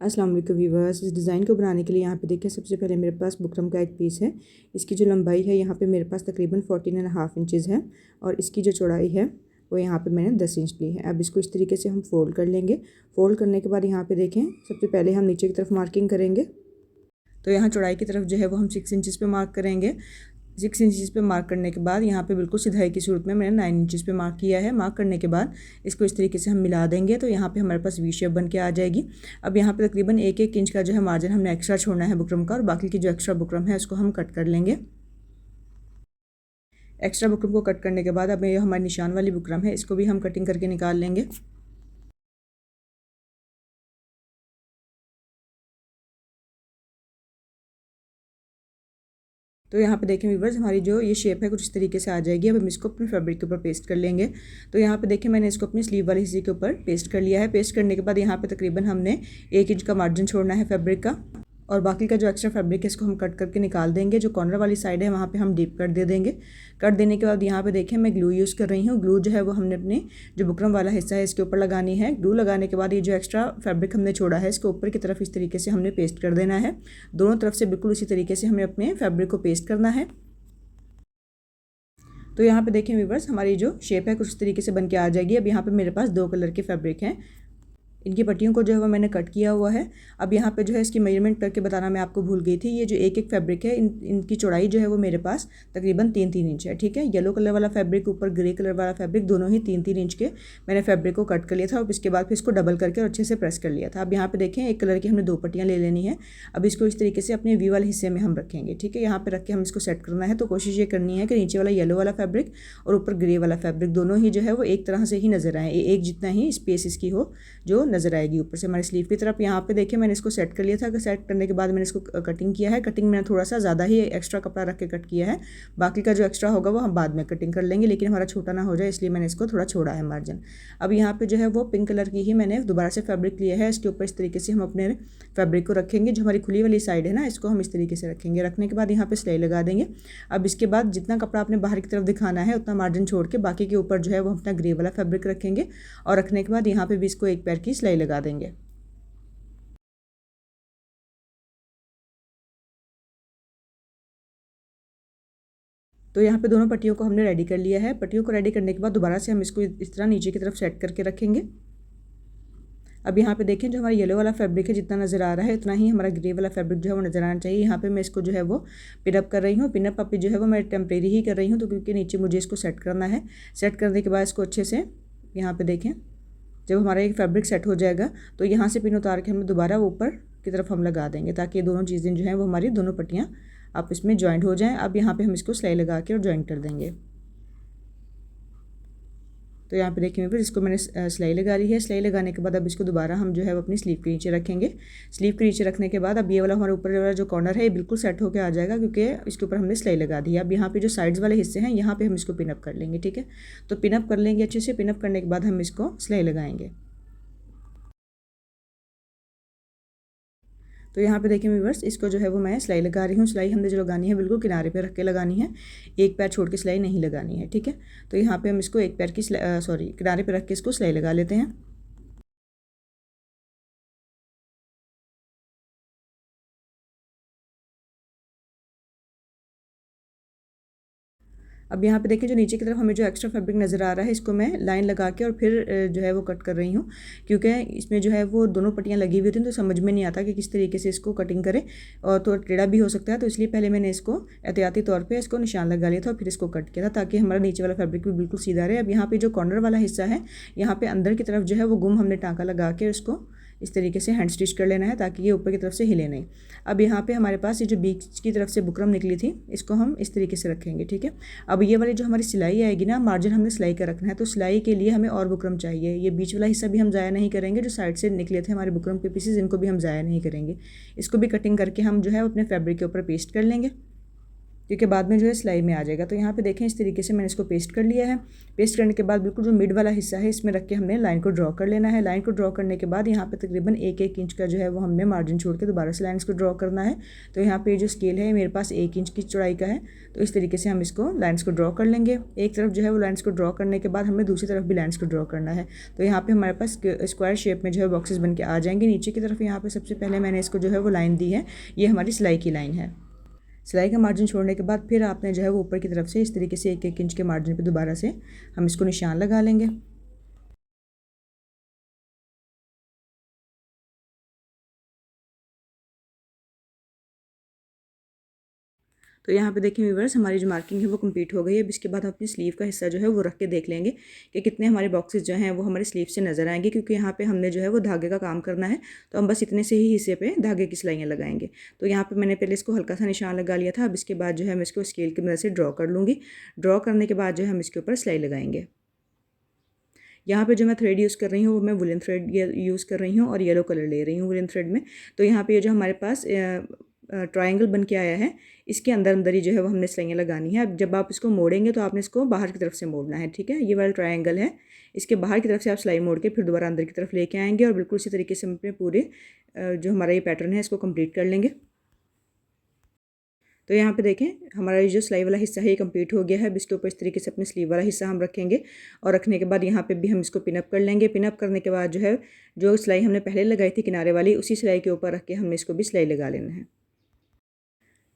अस्सलाम वालेकुम व्यूअर्स। इस डिज़ाइन को बनाने के लिए यहाँ पे देखिए सबसे पहले मेरे पास बुकरम का एक पीस है। इसकी जो लंबाई है यहाँ पे मेरे पास तकरीबन 14.5 इंचज़ है और इसकी जो चौड़ाई है वो यहाँ पे मैंने 10 इंच ली है। अब इसको इस तरीके से हम फ़ोल्ड कर लेंगे। फ़ोल्ड करने के बाद यहाँ पे देखें सबसे पहले हम नीचे की तरफ मार्किंग करेंगे। तो यहाँ चौड़ाई की तरफ जो है वो हम 6 इंचज़ पे मार्क करेंगे। 6 इंचज़ पे मार्क करने के बाद यहाँ पे बिल्कुल सिधाई की सूरत में मैंने 9 इंचज़ पे मार्क किया है। मार्क करने के बाद इसको इस तरीके से हम मिला देंगे तो यहाँ पे हमारे पास वी शेप बन के आ जाएगी। अब यहाँ पे तकरीबन 1-1 इंच का जो है मार्जिन हमने एक्स्ट्रा छोड़ना है बुकरम का, और बाकी की जो एक्स्ट्रा बुकरम है उसको हम कट कर लेंगे। एक्स्ट्रा बुकरम को कट करने के बाद अब ये हमारी निशान वाली बुकरम है, इसको भी हम कटिंग करके निकाल लेंगे। तो यहाँ पे देखें व्यूअर्स, हमारी जो ये शेप है कुछ इस तरीके से आ जाएगी। अब हम इसको अपने फैब्रिक के ऊपर पेस्ट कर लेंगे। तो यहाँ पे देखें मैंने इसको अपनी स्लीव वाले हिस्से के ऊपर पेस्ट कर लिया है। पेस्ट करने के बाद यहाँ पे तकरीबन हमने 1 इंच का मार्जिन छोड़ना है फैब्रिक का, और बाकी का जो एक्स्ट्रा फैब्रिक है इसको हम कट करके निकाल देंगे। जो कॉर्नर वाली साइड है वहाँ पे हम डीप कट दे देंगे। कट देने के बाद यहाँ पे देखें मैं ग्लू यूज़ कर रही हूँ। ग्लू जो है वो हमने अपने जो बुकरम वाला हिस्सा है इसके ऊपर लगानी है। ग्लू लगाने के बाद ये जो एक्स्ट्रा फैब्रिक हमने छोड़ा है इसको ऊपर की तरफ इस तरीके से हमने पेस्ट कर देना है। दोनों तरफ से बिल्कुल इसी तरीके से हमें अपने फैब्रिक को पेस्ट करना है। तो यहाँ पे देखें व्यूअर्स, हमारी जो शेप है कुछ इस तरीके से बन के आ जाएगी। अब यहाँ पे मेरे पास 2 कलर के फैब्रिक हैं, इनकी पट्टियों को जो है वो मैंने कट किया हुआ है। अब यहाँ पे जो है इसकी मेजरमेंट करके बताना मैं आपको भूल गई थी। ये जो एक फैब्रिक है इनकी चौड़ाई जो है वो मेरे पास तकरीबन 3-3 इंच है। ठीक है, येलो कलर वाला फैब्रिक ऊपर ग्रे कलर वाला फैब्रिक दोनों ही 3-3 इंच के मैंने फैब्रिक को कट कर लिया था और इसके बाद फिर इसको डबल करके और अच्छे से प्रेस कर लिया था। अब यहाँ पे देखें एक कलर की हमने 2 पट्टियाँ ले लेनी है। अब इसको इस तरीके से अपने वी वाले हिस्से में हम रखेंगे। ठीक है, यहाँ पे रख के हम इसको सेट करना है। तो कोशिश ये करनी है कि नीचे वाला येलो वाला फैब्रिक और ऊपर ग्रे वाला फैब्रिक दोनों ही जो है वो एक तरह से ही नजर आए, एक जितना ही स्पेस इसकी हो जो नजर आएगी ऊपर से हमारी स्लीव की तरफ। यहाँ पे देखिए मैंने इसको सेट कर लिया था। सेट करने के बाद मैंने इसको कटिंग किया है। कटिंग मैंने थोड़ा सा ज़्यादा ही एक्स्ट्रा कपड़ा रख के कट किया है। बाकी का जो एक्स्ट्रा होगा वो हम बाद में कटिंग कर लेंगे, लेकिन हमारा छोटा ना हो जाए इसलिए मैंने इसको थोड़ा छोड़ा है मार्जिन। अब यहाँ पे जो है वो पिंक कलर की ही मैंने दोबारा से फैब्रिक लिया है। इसके ऊपर इस तरीके से हम अपने फैब्रिक को रखेंगे। जो हमारी खुली वाली साइड है ना इसको हम इस तरीके से रखेंगे। रखने के बाद यहाँ पे सिलाई लगा देंगे। अब इसके बाद जितना कपड़ा आपने बाहर की तरफ दिखाना है उतना मार्जिन छोड़ के बाकी के ऊपर जो है वो अपना ग्रे वाला फैब्रिक रखेंगे, और रखने के बाद यहाँ पे भी इसको एक पैर की सिलाई लगा देंगे। तो यहाँ पे दोनों पट्टियों को हमने रेडी कर लिया है। पट्टियों को रेडी करने के बाद दोबारा से हम इसको इस तरह नीचे की तरफ सेट करके रखेंगे। अब यहाँ पे देखें जो हमारा येलो वाला फैब्रिक है जितना नज़र आ रहा है उतना ही हमारा ग्रे वाला फैब्रिक जो है वो नज़र आना चाहिए। यहाँ पे मैं इसको जो है वो पिनअप कर रही हूँ। पिनअप अप जो है वो मैं टेम्परेरी ही कर रही हूँ, तो क्योंकि नीचे मुझे इसको सेट करना है। सेट करने के बाद इसको अच्छे से यहाँ पर देखें जब हमारा एक फैब्रिक सेट हो जाएगा तो यहाँ से पिन उतार के हम दोबारा ऊपर की तरफ हम लगा देंगे, ताकि ये दोनों चीज़ें जो हैं वो हमारी दोनों पट्टियाँ आपस में जॉइंट हो जाएं। अब यहाँ पे हम इसको सिलाई लगा के और जॉइंट कर देंगे। तो यहाँ पे देखिए फिर इसको मैंने सिलाई लगा ली है। सिलाई लगाने के बाद अब इसको दोबारा हम जो है वो अपनी स्लीव के नीचे रखेंगे। स्लीव के नीचे रखने के बाद अब ये वाला हमारे ऊपर वाला जो कॉर्नर है ये बिल्कुल सेट होकर आ जाएगा, क्योंकि इसके ऊपर हमने सिलाई लगा दी है। अब यहाँ पे जो साइड्स वाले हिस्से हैं यहाँ पे हम इसको पिनअप कर लेंगे। ठीक है, तो पिनअप कर लेंगे अच्छे से। पिनअप करने के बाद हम इसको सिलाई लगाएंगे। तो यहाँ पे देखिए व्यूअर्स, इसको जो है वो मैं सिलाई लगा रही हूँ। सिलाई हमने जो लगानी है बिल्कुल किनारे पे रख के लगानी है, एक पैर छोड़ के सिलाई नहीं लगानी है। ठीक है, तो यहाँ पे हम इसको एक पैर की किनारे पे रख के इसको सिलाई लगा लेते हैं। अब यहाँ पे देखिए जो नीचे की तरफ हमें जो एक्स्ट्रा फैब्रिक नज़र आ रहा है इसको मैं लाइन लगा के और फिर जो है वो कट कर रही हूँ, क्योंकि इसमें जो है वो दोनों पट्टियाँ लगी हुई थी तो समझ में नहीं आता कि किस तरीके से इसको कटिंग करें, और तो टेढ़ा भी हो सकता है। तो इसलिए पहले मैंने इसको एहतियाती तौर पर इसको निशान लगा लिया था और फिर इसको कट किया था, ताकि हमारा नीचे वाला फैब्रिक भी बिल्कुल सीधा रहे। अब यहाँ पर जो कॉर्नर वाला हिस्सा है यहाँ पर अंदर की तरफ जो है वो गुम हमने टाँका लगा के उसको इस तरीके से हैंड स्टिच कर लेना है, ताकि ये ऊपर की तरफ से हिले नहीं। अब यहाँ पे हमारे पास ये जो बीच की तरफ से बुकरम निकली थी इसको हम इस तरीके से रखेंगे। ठीक है, अब ये वाली जो हमारी सिलाई आएगी ना, मार्जिन हमने सिलाई का रखना है, तो सिलाई के लिए हमें और बुकरम चाहिए। ये बीच वाला हिस्सा भी हम ज़ाया नहीं करेंगे। जो साइड से निकले थे हमारे बुकरम के पीसेज इनको भी हम ज़ाया नहीं करेंगे। इसको भी कटिंग करके हम जो है अपने फैब्रिक के ऊपर पेस्ट कर लेंगे। क्योंकि बाद में जो है सिलाई में आ जाएगा। तो यहाँ पे देखें इस तरीके से मैंने इसको पेस्ट कर लिया है। पेस्ट करने के बाद बिल्कुल जो मिड वाला हिस्सा है इसमें रख के हमने लाइन को ड्रॉ कर लेना है। लाइन को ड्रॉ करने के बाद यहाँ पे तकरीबन 1-1 इंच का जो है वो हमने मार्जिन छोड़ के दोबारा से लाइन को ड्रॉ करना है। तो यहाँ पे जो स्केल है मेरे पास 1 इंच की चौड़ाई का है। तो इस तरीके से हम इसको लाइन्स को ड्रॉ कर लेंगे। एक तरफ जो है वो लाइन्स को ड्रॉ करने के बाद हमें दूसरी तरफ भी लाइन्स को ड्रॉ करना है। तो यहाँ पे हमारे पास स्क्वायर शेप में जो है बॉक्सेस बन के आ जाएंगे। नीचे की तरफ यहाँ पे सबसे पहले मैंने इसको जो है वो लाइन दी है, ये हमारी सिलाई की लाइन है। सिलाई का मार्जिन छोड़ने के बाद फिर आपने जो है वो ऊपर की तरफ से इस तरीके से 1-1 इंच के मार्जिन पे दोबारा से हम इसको निशान लगा लेंगे। तो यहाँ पे देखिए व्यूअर्स हमारी जो मार्किंग है वो कंप्लीट हो गई है। अब इसके बाद हम अपनी स्लीव का हिस्सा जो है वो रख के देख लेंगे कि कितने हमारे बॉक्सेस जो हैं वो हमारे स्लीव से नज़र आएंगे, क्योंकि यहाँ पे हमने जो है वो धागे का काम करना है। तो हम बस इतने से ही हिस्से पे धागे की सिलाइयाँ लगाएंगे। तो यहाँ पे मैंने पहले इसको हल्का सा निशान लगा लिया था। अब इसके बाद जो है मैं इसको स्केल की मदद से ड्रॉ कर लूँगी। ड्रॉ करने के बाद जो है हम इसके ऊपर सिलाई लगाएंगे। यहाँ पे जो मैं थ्रेड यूज़ कर रही हूँ वो मैं वुलन थ्रेड यूज़ कर रही हूँ और येलो कलर ले रही हूँ वुलन थ्रेड में। तो यहाँ पे ये जो हमारे पास ट्रायंगल बन के आया है, इसके अंदर अंदर ही जो है वो हमने सिलाइयाँ लगानी है। अब जब आप इसको मोड़ेंगे तो आपने इसको बाहर की तरफ से मोड़ना है, ठीक है। ये वाला ट्रायंगल है, इसके बाहर की तरफ से आप सिलाई मोड़ के फिर दोबारा अंदर की तरफ लेके आएंगे और बिल्कुल इसी तरीके से हम अपने पूरे जो हमारा ये पैटर्न है इसको कंप्लीट कर लेंगे। तो यहाँ पे देखें हमारा ये जो सिलाई वाला हिस्सा है ये कंप्लीट हो गया है। अब इसके ऊपर इस तरीके से अपने स्लीव वाला हिस्सा हम रखेंगे और रखने के बाद यहाँ पे भी हम इसको पिनअप कर लेंगे। पिनअप करने के बाद जो है जो सिलाई हमने पहले लगाई थी किनारे वाली, उसी सिलाई के ऊपर रख के हमने इसको भी सिलाई लगा लेना है।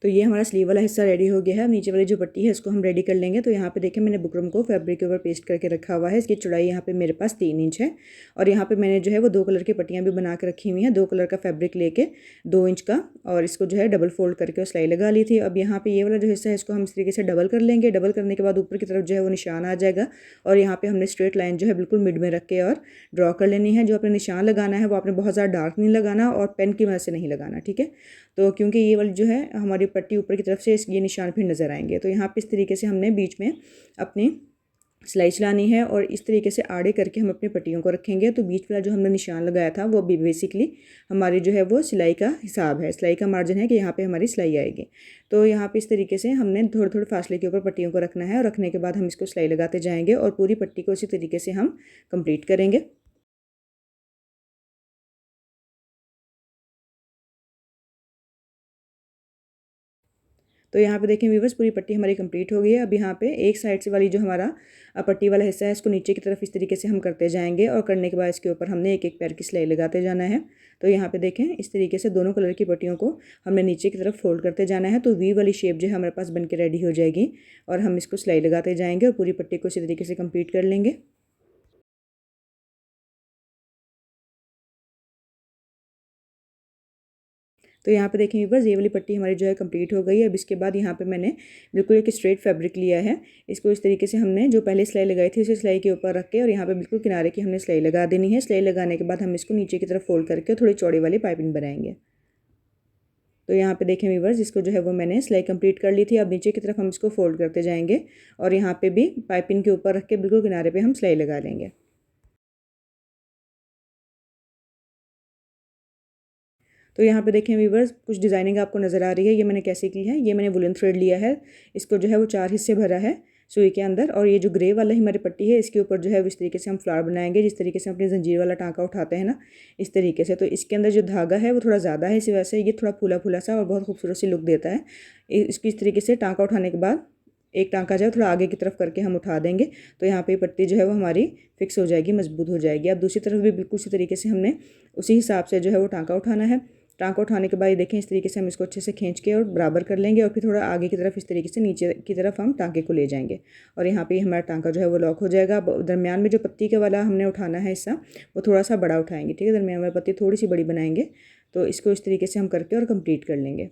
तो ये हमारा स्लीव वाला हिस्सा रेडी हो गया है। अब नीचे वाली जो पट्टी है इसको हम रेडी कर लेंगे। तो यहाँ पे देखें मैंने बुकरम को फैब्रिक के ऊपर पेस्ट करके रखा हुआ है। इसकी चौड़ाई यहाँ पे मेरे पास 3 इंच है और यहाँ पे मैंने जो है वो 2 कलर की पट्टियाँ भी बना के रखी हुई हैं। 2 कलर का फैब्रिक लेके 2 इंच का और इसको जो है डबल फोल्ड करके और सिलाई लगा ली थी। अब यहाँ पे ये वाला जो हिस्सा है इसको हम इस तरीके से डबल कर लेंगे। डबल करने के बाद ऊपर की तरफ जो है वो निशान आ जाएगा और यहाँ पे हमने स्ट्रेट लाइन जो है बिल्कुल मिड में रख के और ड्रॉ कर लेनी है। जो आपने निशान लगाना है वो आपने बहुत ज़्यादा डार्क नहीं लगाना और पेन की मदद से नहीं लगाना, ठीक है। तो क्योंकि ये वाली जो है हमारी पट्टी ऊपर की तरफ से ये निशान फिर नज़र आएंगे। तो यहाँ पे इस तरीके से हमने बीच में अपनी सिलाई चलानी है और इस तरीके से आड़े करके हम अपनी पट्टियों को रखेंगे। तो बीच वाला जो हमने निशान लगाया था वो भी बेसिकली हमारी जो है वो सिलाई का हिसाब है, सिलाई का मार्जिन है कि यहाँ पे हमारी सिलाई आएगी। तो यहाँ पे इस तरीके से हमने थोड़े थोड़े फासले के ऊपर पट्टियों को रखना है और रखने के बाद हम इसको सिलाई लगाते जाएंगे और पूरी पट्टी को इसी तरीके से हम कंप्लीट करेंगे। तो यहाँ पे देखें व्यूवर्स पूरी पट्टी हमारी कंप्लीट हो गई है। अब यहाँ पे एक साइड से वाली जो हमारा पट्टी वाला हिस्सा है इसको नीचे की तरफ इस तरीके से हम करते जाएंगे और करने के बाद इसके ऊपर हमने एक एक पैर की सिलाई लगाते जाना है। तो यहाँ पे देखें इस तरीके से दोनों कलर की पट्टियों को हमने नीचे की तरफ फोल्ड करते जाना है। तो वी वाली शेप जो है हमारे पास बन के रेडी हो जाएगी और हम इसको सिलाई लगाते जाएंगे और पूरी पट्टी को इसी तरीके से कंप्लीट कर लेंगे। तो यहाँ पे देखें व्यूअर्स ये वाली पट्टी हमारी जो है कंप्लीट हो गई है। अब इसके बाद यहाँ पे मैंने बिल्कुल एक स्ट्रेट फैब्रिक लिया है। इसको इस तरीके से हमने जो पहले सिलाई लगाई थी उसी सिलाई के ऊपर रख के और यहाँ पे बिल्कुल किनारे की हमने सिलाई लगा देनी है। सिलाई लगाने के बाद हम इसको नीचे की तरफ फोल्ड करके थोड़ी चौड़ी वाली पाइपिंग बनाएंगे। तो यहाँ पे देखें व्यूअर्स इसको जो है वो मैंने सिलाई कंप्लीट कर ली थी। अब नीचे की तरफ हम इसको फोल्ड करते जाएंगे और यहाँ पे भी पाइपिंग के ऊपर रख के बिल्कुल किनारे पे हम सिलाई लगा लेंगे। तो यहाँ पे देखें व्यूवर्स कुछ डिज़ाइनिंग आपको नज़र आ रही है। ये मैंने कैसे की है, ये मैंने वुलन थ्रेड लिया है, इसको जो है वो 4 हिस्से भरा है सुई के अंदर और ये जो ग्रे वाला ही हमारी पट्टी है इसके ऊपर जो है इस तरीके से हम फ्लावर बनाएंगे, जिस तरीके से हम अपनी जंजीर वाला टाँका उठाते हैं ना, इस तरीके से। तो इसके अंदर जो धागा है वो थोड़ा ज़्यादा है, इसी वजह से ये थोड़ा फूला फूला सा और बहुत खूबसूरत सी लुक देता है। इसकी इस तरीके से टाँका उठाने के बाद एक टाँका जो है थोड़ा आगे की तरफ करके हम उठा देंगे तो यहाँ पे पट्टी जो है वो हमारी फिक्स हो जाएगी, मजबूत हो जाएगी। अब दूसरी तरफ भी बिल्कुल उसी तरीके से हमने उसी हिसाब से जो है वो टाँका उठाना है। टाँका उठाने के बाद ये देखें इस तरीके से हम इसको अच्छे से खींच के और बराबर कर लेंगे और फिर थोड़ा आगे की तरफ इस तरीके से नीचे की तरफ हम टाँके को ले जाएंगे और यहाँ पे हमारा टाँका जो है वो लॉक हो जाएगा। अब दरमियान में जो पत्ती के वाला हमने उठाना है हिस्सा वो थोड़ा सा बड़ा उठाएंगे, ठीक है। दरमियान में पत्ती थोड़ी सी बड़ी बनाएंगे। तो इसको इस तरीके से हम करके और कंप्लीट कर लेंगे।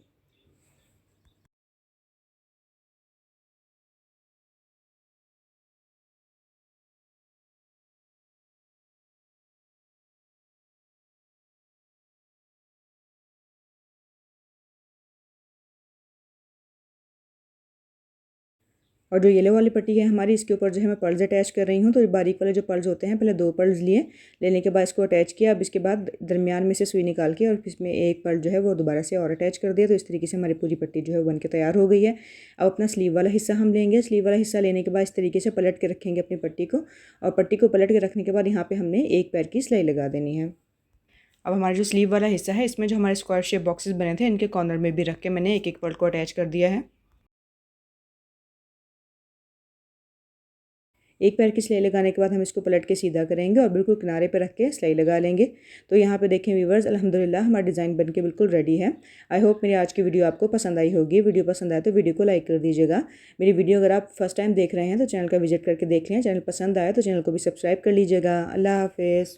और जो येलो वाली पट्टी है हमारी, इसके ऊपर जो है मैं पर्ल्स अटैच कर रही हूँ। तो बारीक वाले जो पर्ल्स होते हैं, पहले 2 पर्ल्स लिए, लेने के बाद इसको अटैच किया। अब इसके बाद दरमियान में से सुई निकाल के और इसमें एक पर्ल जो है वो दोबारा से और अटैच कर दिया। तो इस तरीके से हमारी पूरी पट्टी जो है बन के तैयार हो गई है। अब अपना स्लीव वाला हिस्सा हम लेंगे। स्लीव वाला हिस्सा लेने के बाद इस तरीके से पलट के रखेंगे अपनी पट्टी को, और पट्टी को पलट के रखने के बाद यहाँ पर हमने एक पैर की सिलाई लगा देनी है। अब हमारा जो स्लीव वाला हिस्सा है, इसमें जो हमारे स्क्वायर शेप बॉक्सेस बने थे, इनके कॉर्नर में भी रख के मैंने एक एक पर्ल को अटैच कर दिया है। एक पैर की सिलाई लगाने के बाद हम इसको पलट के सीधा करेंगे और बिल्कुल किनारे पे रख के सिलाई लगा लेंगे। तो यहाँ पे देखें व्यूवर्स, अल्हम्दुलिल्लाह हमारा डिज़ाइन बनके बिल्कुल रेडी है। आई होप मेरी आज की वीडियो आपको पसंद आई होगी। वीडियो पसंद आए तो वीडियो को लाइक कर दीजिएगा। मेरी वीडियो अगर आप फर्स्ट टाइम देख रहे हैं तो चैनल का विजिट करके देख लें। चैनल पसंद आए तो चैनल को भी सब्सक्राइब कर लीजिएगा। अल्लाह हाफिज़।